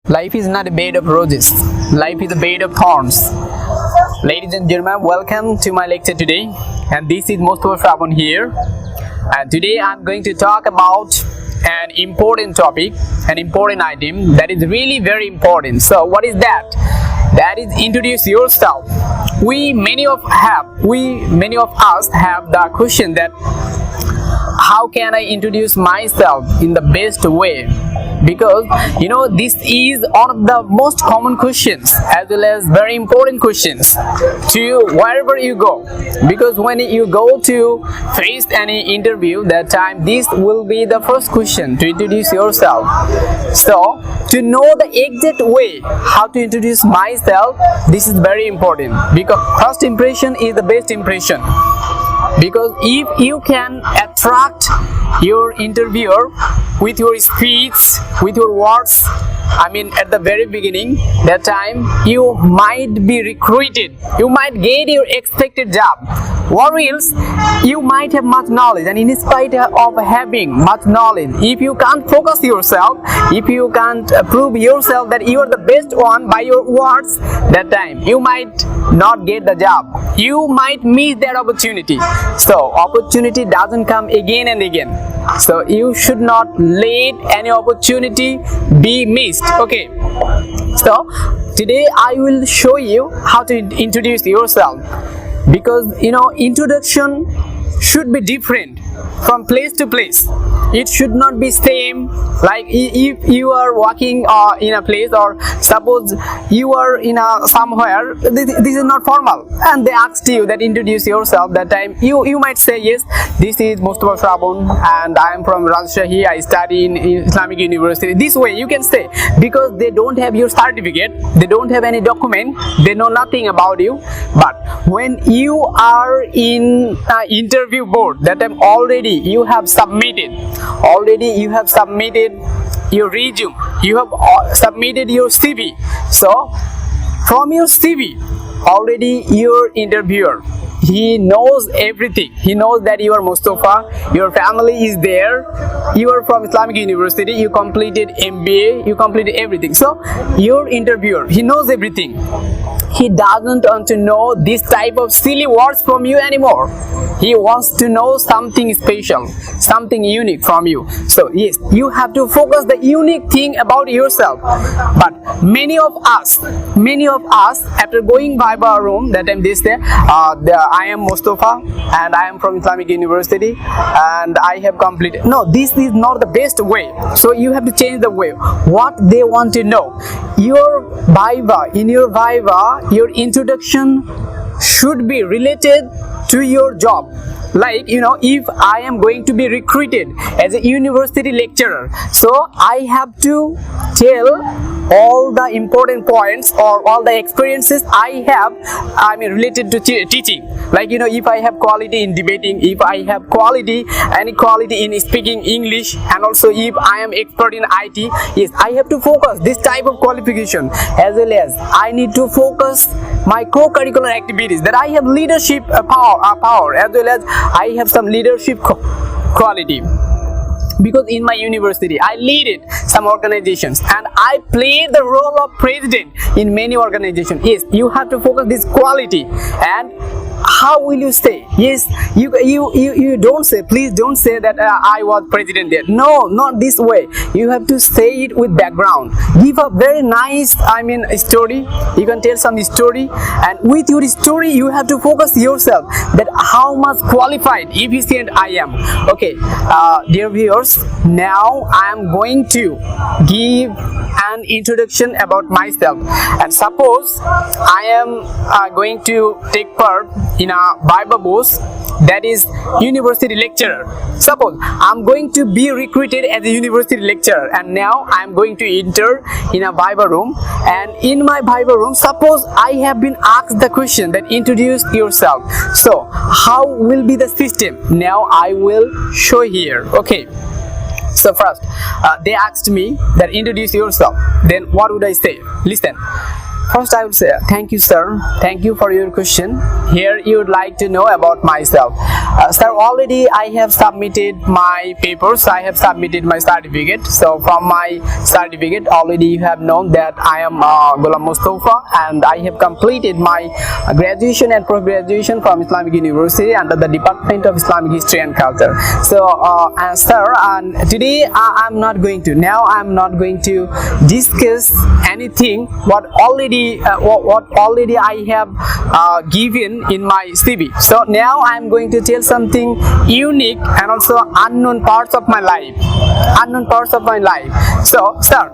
Life is not a bed of roses. Life is a bed of thorns. Ladies and gentlemen, welcome to my lecture today. And this is Mustafa Shravan here. And today I'm going to talk about an important topic, an important item that is really very important. So what is that? That is introduce yourself. Many of us have the question that how can I introduce myself in the best way? Because this is one of the most common questions as well as very important questions to you wherever you go. Because when you go to face any interview, that time this will be the first question to introduce yourself. So to know the exact way how to introduce myself, this is very important, because first impression is the best impression. Because if you can attract your interviewer with your speech, with your words, at the very beginning, that time you might be recruited, you might get your expected job, or else you might have much knowledge, and in spite of having much knowledge, if you can't focus yourself, if you can't prove yourself that you are the best one by your words, that time you might not get the job, you might miss that opportunity. So opportunity doesn't come again and again, so you should not let any opportunity be missed. Okay, so today I will show you how to introduce yourself, because introduction should be different from place to place. It should not be same. Like if you are walking in a place, or suppose you are in somewhere, this is not formal, and they asked you that introduce yourself, that time you might say, yes, this is Mustafa Shravan and I am from Rajshahi, I study in Islamic University. This way you can say, because they don't have your certificate, they don't have any document, they know nothing about you. But when you are in interview board, that time already you have submitted your resume, you have submitted your CV. So from your CV, already your interviewer, he knows everything. He knows that you are Mustafa, your family is there, you are from Islamic University, you completed MBA, you completed everything. So your interviewer, he knows everything. He doesn't want to know this type of silly words from you anymore. He wants to know something special, something unique from you. So yes, you have to focus the unique thing about yourself. But many of us after going Viva room, that time they say, I am Mustafa and I am from Islamic University and I have completed. No, this is not the best way. So you have to change the way. What they want to know, your Viva, your introduction should be related to your job. Like if I am going to be recruited as a university lecturer, so I have to tell all the important points or all the experiences I have related to teaching. Like if I have quality in debating, if I have quality in speaking English, and also if I am expert in IT, yes, I have to focus this type of qualification, as well as I need to focus my co-curricular activities, that I have leadership power, as well as I have some leadership quality. Because in my university, I lead some organizations and I play the role of president in many organizations. Yes, you have to focus this quality. And how will you say? Yes, you don't say, please don't say that I was president there. No, not this way. You have to say it with background. Give a very nice story. You can tell some story, and with your story you have to focus yourself that how much qualified, efficient I am. Okay, dear viewers, now I am going to give an introduction about myself. And suppose I am going to take part in a Viva boss, that is university lecturer. Suppose I'm going to be recruited as a university lecturer, and now I'm going to enter in a Viva room, and in my Viva room, suppose I have been asked the question that introduce yourself. So how will be the system? Now I will show here. Okay, so first they asked me that introduce yourself. Then what would I say? Listen. First I would say, thank you sir, thank you for your question. Here you would like to know about myself. Sir, already I have submitted my papers, I have submitted my certificate. So from my certificate already you have known that I am Ghulam Mustafa, and I have completed my graduation and post-graduation from Islamic University under the Department of Islamic History and Culture. So sir, today I'm not going to discuss anything what already I have given in my CV. So now I'm going to tell something unique and also unknown parts of my life. So sir,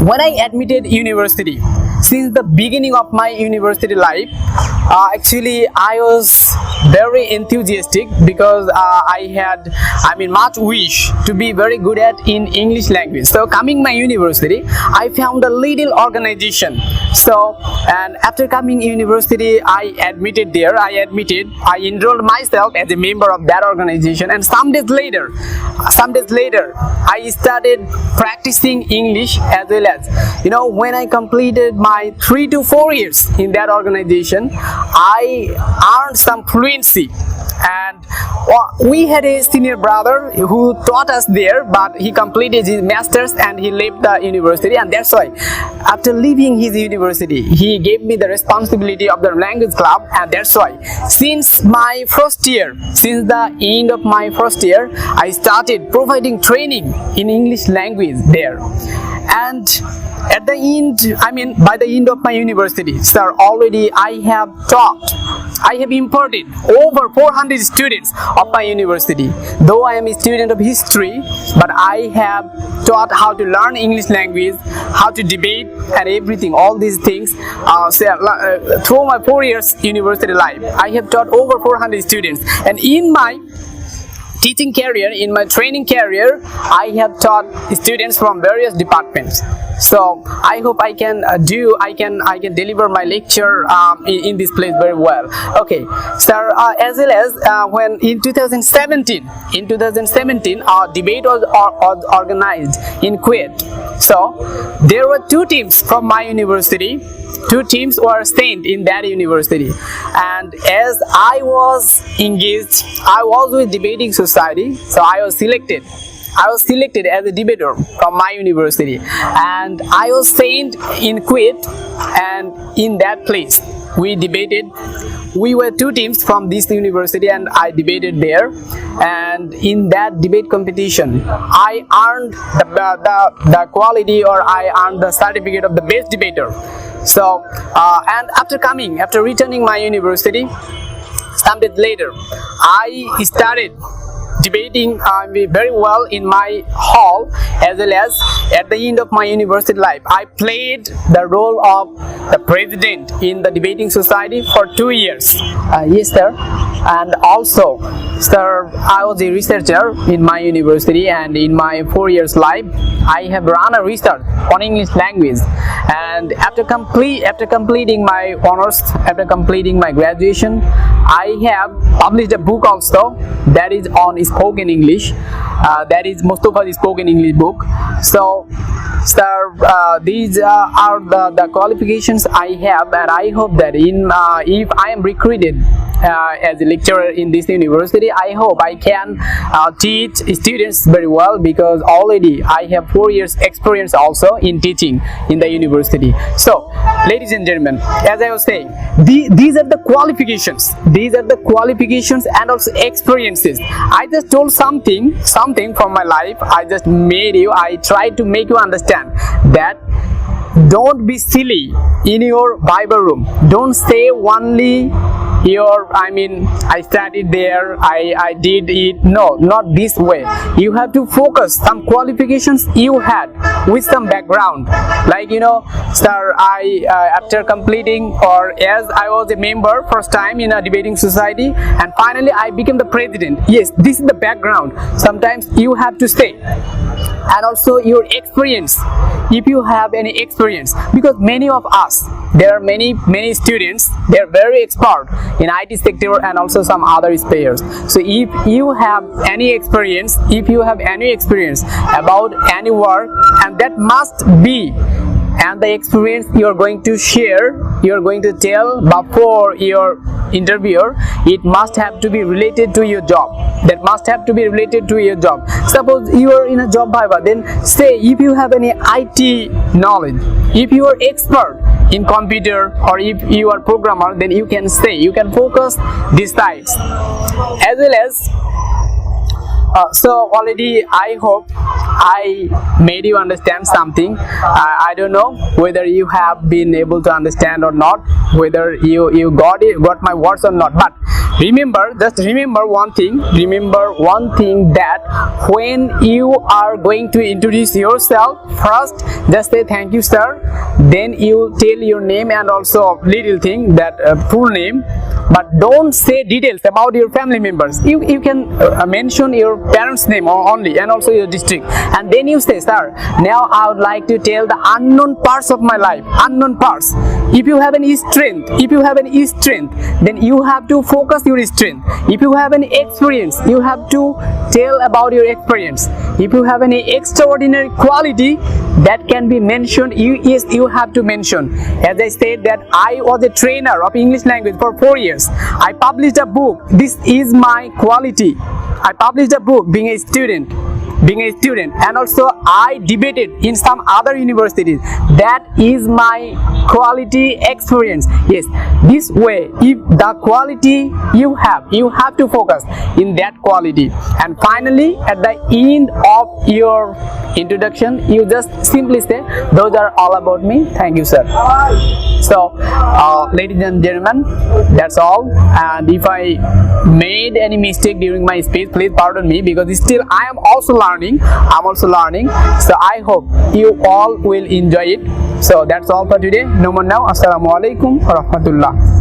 when I admitted university, since the beginning of my university life, actually I was very enthusiastic because I had much wish to be very good at in English language. So coming my university, I found a little organization. So, and after coming university, I enrolled myself as a member of that organization, and some days later I started practicing English as well as, when I completed my 3 to 4 years in that organization, I earned some fluency. And we had a senior brother who taught us there, but he completed his masters and he left the university, and that's why after leaving his university he gave me the responsibility of the language club. And that's why since the end of my first year, I started providing training in English language there. And at the end, by the end of my university, sir, already I have imparted over 400 students of my university. Though I am a student of history, but I have taught how to learn English language, how to debate and everything, all these things. Through my 4 years university life, I have taught over 400 students. And in my teaching career, in my training career, I have taught students from various departments. So I hope I can deliver my lecture in this place very well. Okay, sir, as well as when in 2017 our debate was organized in Kuwait. So there were 2 teams from my university. 2 teams were sent in that university, and as I was engaged, I was with debating society, so I was selected as a debater from my university, and I was sent in Kuwait, and in that place we debated. We were 2 teams from this university, and I debated there. And in that debate competition, I earned the quality, or I earned the certificate of the best debater. So and after returning my university, some days later, I started debating very well in my hall, as well as at the end of my university life, I played the role of the president in the debating society for 2 years. Yes, sir. And also, sir, I was a researcher in my university, and in my 4 years life, I have run a research on English language. And after completing my honors, after completing my graduation, I have published a book also that is on spoken English. That is Mustafa's spoken English book. So, sir, these are the qualifications I have, and I hope that if I am recruited as a lecturer in this university, I hope I can teach students very well, because already I have 4 years experience also in teaching in the university. So, ladies and gentlemen, as I was saying, these are the qualifications. These are the qualifications and also experiences. I just told something from my life. I tried to make you understand that don't be silly in your Bible room. Don't say only I studied there, I did it. No, not this way. You have to focus some qualifications you had with some background. Like, sir, after completing, or as I was a member first time in a debating society, and finally I became the president. Yes, this is the background. Sometimes you have to say. And also your experience, if you have any experience, because many of us, there are many students, they are very expert in IT sector and also some other spheres. So if you have any experience about any work, and that must be, and the experience you are going to share, you are going to tell before your interviewer, it must have to be related to your job. That must have to be related to your job. Suppose you are in a job Viva, then say if you have any IT knowledge, if you are expert in computer, or if you are programmer, then you can say, you can focus these types as well as so already I hope I made you understand something. I don't know whether you have been able to understand or not, whether you got my words or not, but remember, just remember one thing, that when you are going to introduce yourself, first just say thank you sir, then you tell your name and also little thing, that full name, but don't say details about your family members. You can mention your parents' name only, and also your district, and then you say, sir, now I would like to tell the unknown parts of my life, unknown parts. If you have any strength, then you have to focus your strength. If you have any experience, you have to tell about your experience. If you have any extraordinary quality that can be mentioned, you have to mention. As I said that I was a trainer of English language for 4 years. I published a book. This is my quality. I published a book being a student, and also I debated in some other universities. That is my quality experience. Yes, this way, if the quality you have to focus in that quality. And finally, at the end of your introduction, you just simply say, those are all about me. Thank you, sir. So ladies and gentlemen, that's all, and if I made any mistake during my speech, please pardon me, because still I am also learning. So I hope you all will enjoy it. So that's all for today. No more now. Assalamu alaikum wa rahmatullah.